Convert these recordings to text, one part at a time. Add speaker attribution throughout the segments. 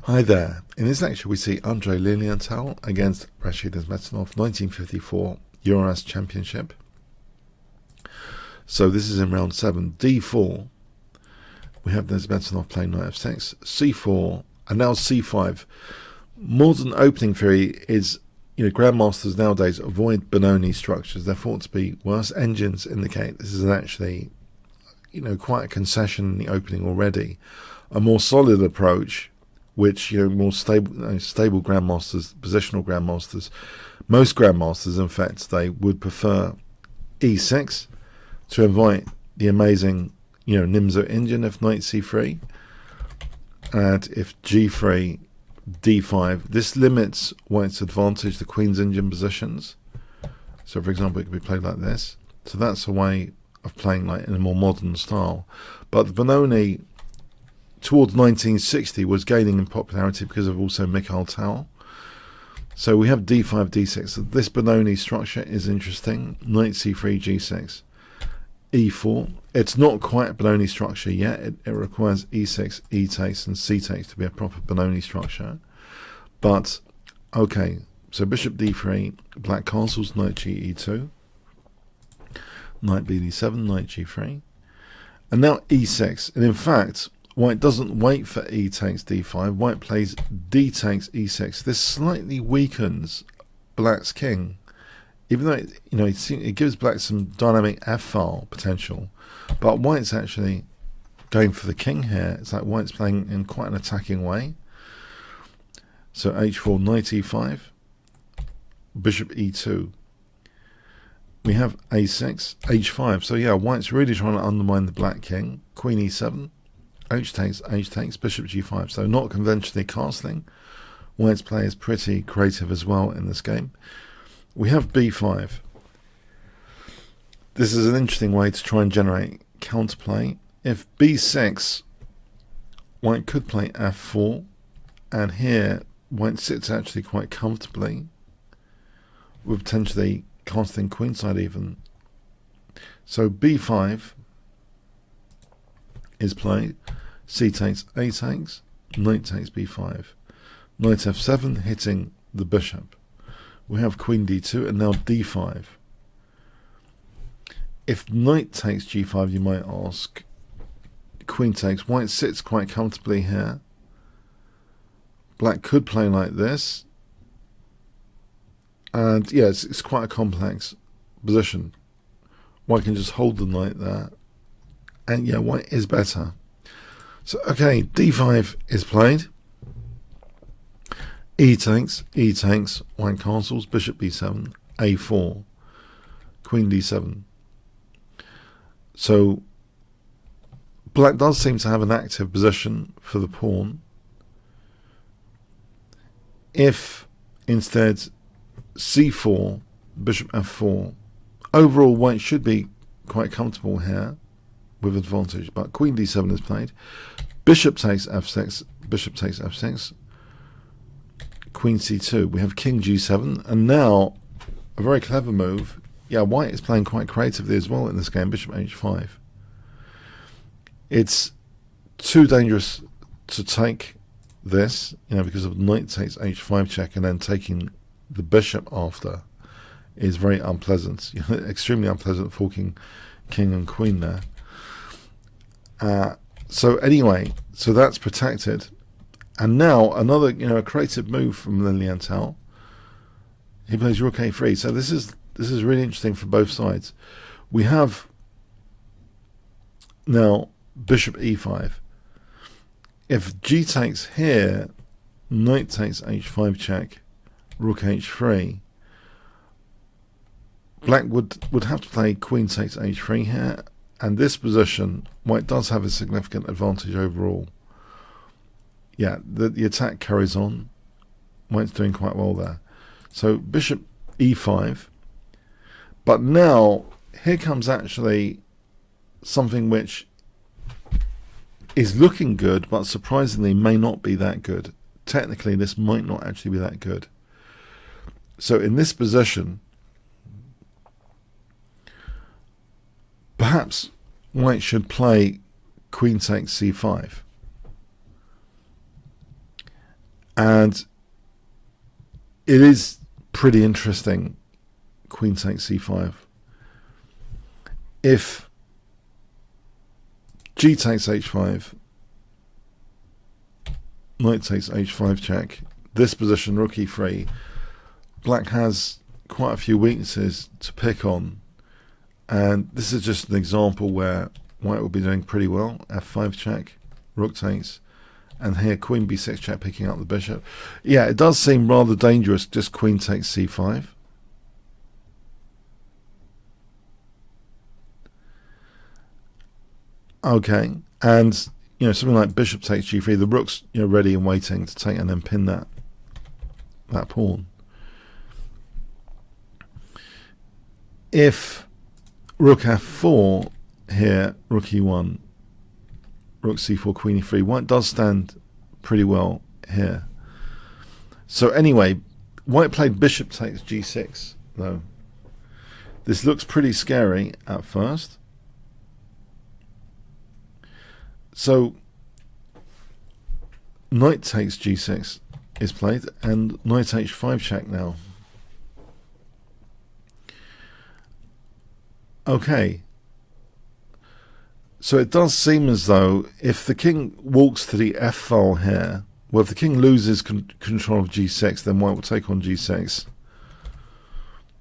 Speaker 1: Hi there. In this lecture we see Andre Lilienthal against Rashid Gibiatovich 1954 USSR Championship. So this is in round 7. D4. We have Nezhmetdinov playing knight f6, c4, and now c5. Modern opening theory is, grandmasters nowadays avoid Benoni structures. They're thought to be worse. Engines indicate this is actually, quite a concession in the opening already. A more solid approach, which more stable grandmasters, positional grandmasters, most grandmasters, in fact, they would prefer e6 to invite the amazing, Nimzo engine if knight c3, and if g3, d5. This limits white's advantage, the queen's engine positions. So, for example, it could be played like this. So that's a way of playing like in a more modern style. But the Benoni towards 1960 was gaining in popularity because of also Mikhail Tal. So we have d5, d6. So this Benoni structure is interesting. Knight c3, g6, e4. It's not quite a Benoni structure yet. It requires e6, e takes, and c takes to be a proper Benoni structure. But, okay, so bishop d3, black castles, knight g e2, knight b d7, knight g3, and now e6. And in fact, white doesn't wait for e takes d5. White plays d takes e6. This slightly weakens black's king, even though it gives black some dynamic f-file potential. But white's actually going for the king here. It's like white's playing in quite an attacking way. So h4, knight e5, bishop e2. We have a6, h5. So yeah, white's really trying to undermine the black king. Queen e7. H takes, bishop g5. So not conventionally castling. White's play is pretty creative as well in this game. We have b5. This is an interesting way to try and generate counterplay. If b6, white could play f4, and here white sits actually quite comfortably, with potentially castling queenside even. So b5 is played. C takes, A takes, knight takes b5. Knight f7 hitting the bishop. We have queen d2 and now d5. If knight takes g5, you might ask, queen takes. White sits quite comfortably here. Black could play like this. And yeah, it's quite a complex position. White can just hold the knight there. And yeah, white is better. So, okay, d5 is played. E takes, white castles, bishop b7, a4, queen d7. So, black does seem to have an active position for the pawn. If, instead, c4, bishop f4, overall white should be quite comfortable here with advantage, but queen d7 is played. Bishop takes f6, bishop takes f6, queen c2. We have king g7, and now a very clever move. Yeah, white is playing quite creatively as well in this game. Bishop h5. It's too dangerous to take this, because of knight takes h5 check and then taking the bishop after is very unpleasant. Extremely unpleasant, forking king and queen there. So anyway, so that's protected. And now another, a creative move from Lilienthal. He plays rook a3. So this is really interesting for both sides. We have now bishop e5. If g takes here, knight takes h5 check, rook h3. Black would have to play queen takes h3 here. And this position, white does have a significant advantage overall. Yeah, the attack carries on. White's doing quite well there. So bishop e5. But now, here comes actually something which is looking good, but surprisingly may not be that good. Technically, this might not actually be that good. So in this position, perhaps white should play queen takes c5. And it is pretty interesting. Queen takes c5. If g takes h5, knight takes h5 check, this position, rook e3, black has quite a few weaknesses to pick on, and this is just an example where white will be doing pretty well. f5 check, rook takes, and here queen b6 check, picking up the bishop. Yeah, it does seem rather dangerous, just queen takes c5. Okay, and something like bishop takes g3, the rook's ready and waiting to take and then pin that pawn. If rook f4 here, rook e1, rook c4, queen e3, white does stand pretty well here. So anyway, white played bishop takes g6 though. This looks pretty scary at first. So knight takes g6 is played, and knight h5 check now. Okay, so it does seem as though if the king walks to the f file here, well, if the king loses control of g6, then white will take on g6.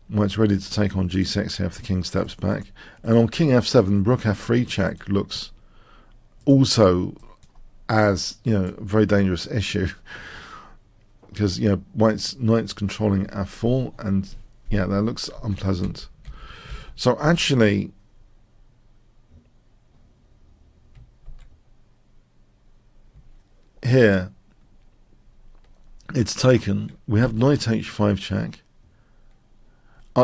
Speaker 1: White's ready to take on g6 here if the king steps back. And on king f7, rook f3 check looks also as a very dangerous issue, because white's knight's controlling f4, and that looks unpleasant. So actually here it's taken. We have knight h5 check.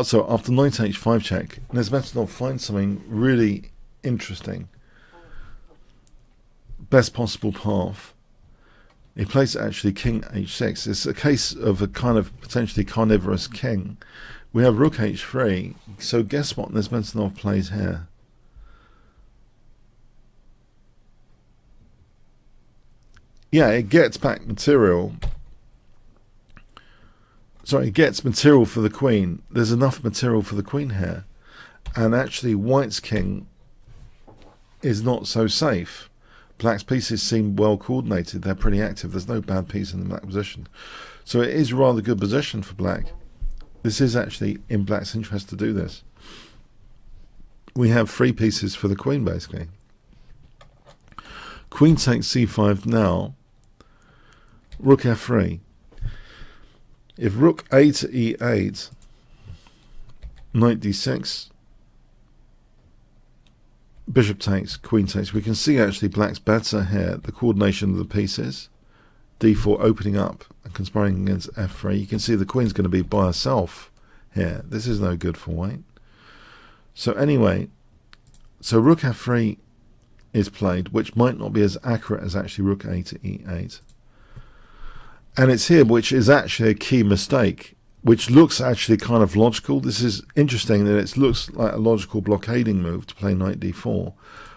Speaker 1: So after knight h5 check, Nezhmetdinov finds something really interesting. Best possible path. He plays actually king h6. It's a case of a kind of potentially carnivorous king. We have rook h3. So guess what Nezhmetdinov plays here? Yeah, it gets back material. Sorry, it gets material for the queen. There's enough material for the queen here. And actually white's king is not so safe. Black's pieces seem well coordinated. They're pretty active. There's no bad piece in the black position. So it is a rather good position for black. This is actually in black's interest to do this. We have 3 pieces for the queen, basically. Queen takes c5 now. Rook f3. If rook a to e8, knight d6, bishop takes, queen takes, we can see actually black's better here, the coordination of the pieces. d4 opening up and conspiring against f3. You can see the queen's going to be by herself here. This is no good for white. So anyway, so rook f3 is played, which might not be as accurate as actually rook a to e8. And it's here which is actually a key mistake, which looks actually kind of logical. This is interesting that it looks like a logical blockading move to play knight d4,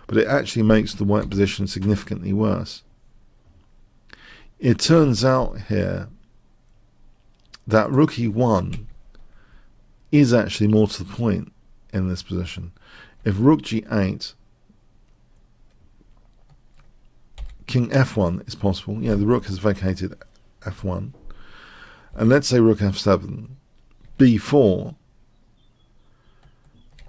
Speaker 1: but it actually makes the white position significantly worse. It turns out here that rook e1 is actually more to the point in this position. If rook g8, king f1 is possible. Yeah, the rook has vacated f1. And let's say rook f7, b4,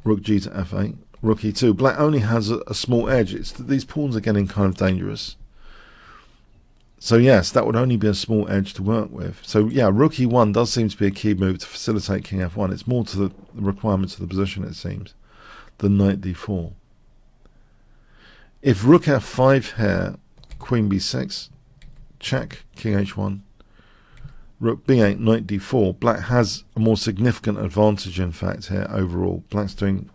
Speaker 1: rook g to f8, rook e2. Black only has a small edge. It's that these pawns are getting kind of dangerous. So yes, that would only be a small edge to work with. So yeah, rook e1 does seem to be a key move to facilitate king f1. It's more to the requirements of the position, it seems, than knight d4. If rook f5 here, queen b6, check, king h1, rook b8, knight d4. Black has a more significant advantage, in fact, here overall. Black's doing,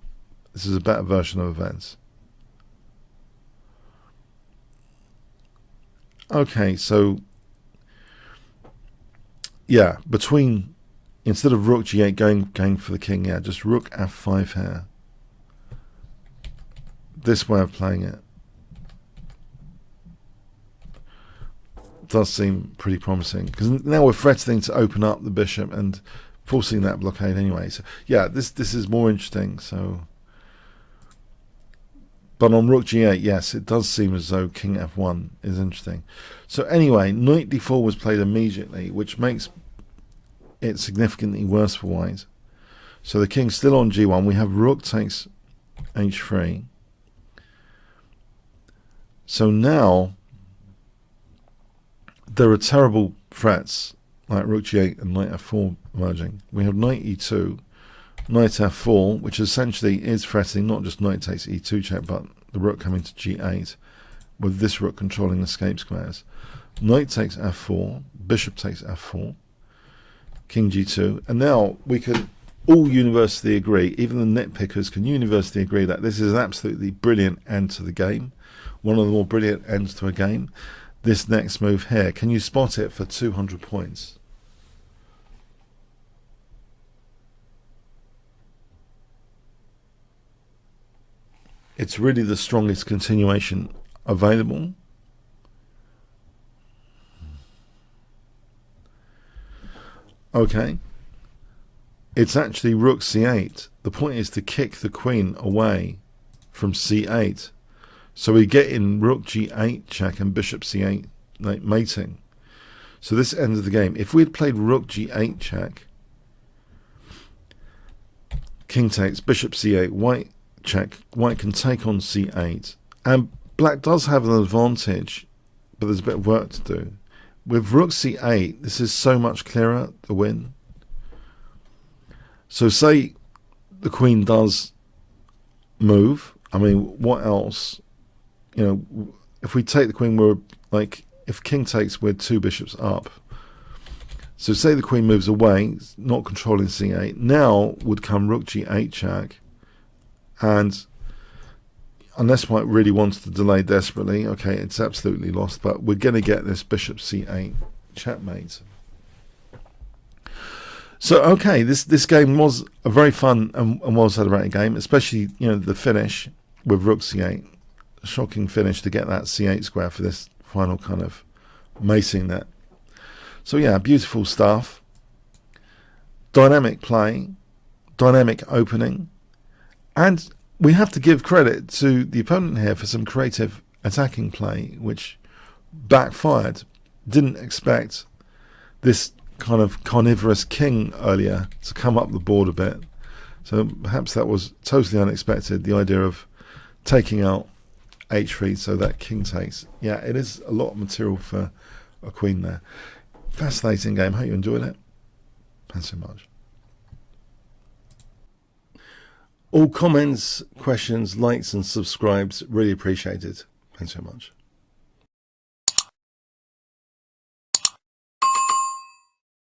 Speaker 1: this is a better version of events. Okay, so yeah, between, instead of rook g8 going for the king, yeah, just rook f5 here. This way of playing it. does seem pretty promising, because now we're threatening to open up the bishop and forcing that blockade anyway. So yeah, this is more interesting. So, but on rook g8, yes, it does seem as though king f1 is interesting. So anyway, knight d4 was played immediately, which makes it significantly worse for white. So the king's still on g1. We have rook takes h3. So now there are terrible threats like rook g8 and knight f4 emerging. We have knight e2, knight f4, which essentially is threatening not just knight takes e2 check, but the rook coming to g8, with this rook controlling the escape squares. Knight takes f4, bishop takes f4, king g2, and now we can all universally agree, even the nitpickers can universally agree, that this is an absolutely brilliant end to the game, one of the more brilliant ends to a game. This next move here, can you spot it for 200 points? It's really the strongest continuation available. Okay. It's actually rook c8. The point is to kick the queen away from c8. So we get in rook g8 check and bishop c8 like mating. So this ends the game. If we had played rook g8 check, king takes, bishop c8, white check, white can take on c8, and black does have an advantage, but there's a bit of work to do. With rook c8, this is so much clearer, the win. So say the queen does move. I mean, what else? You know, if we take the queen, we're like, if king takes, we're two bishops up. So say the queen moves away, not controlling c8. Now would come rook g8 check, and unless white really wants to delay desperately, okay, it's absolutely lost, but we're going to get this bishop c8 checkmate. So okay, this game was a very fun and well celebrated game, especially, you know, the finish with rook c8. A shocking finish to get that c8 square for this final kind of macing net. So yeah, beautiful stuff. Dynamic play, dynamic opening, and we have to give credit to the opponent here for some creative attacking play, which backfired. Didn't expect this kind of carnivorous king earlier to come up the board a bit. So perhaps that was totally unexpected, the idea of taking out h3 so that king takes. Yeah, it is a lot of material for a queen there. Fascinating game. Hope you enjoyed it. Thanks so much. All comments, questions, likes and subscribes really appreciated. Thanks so much.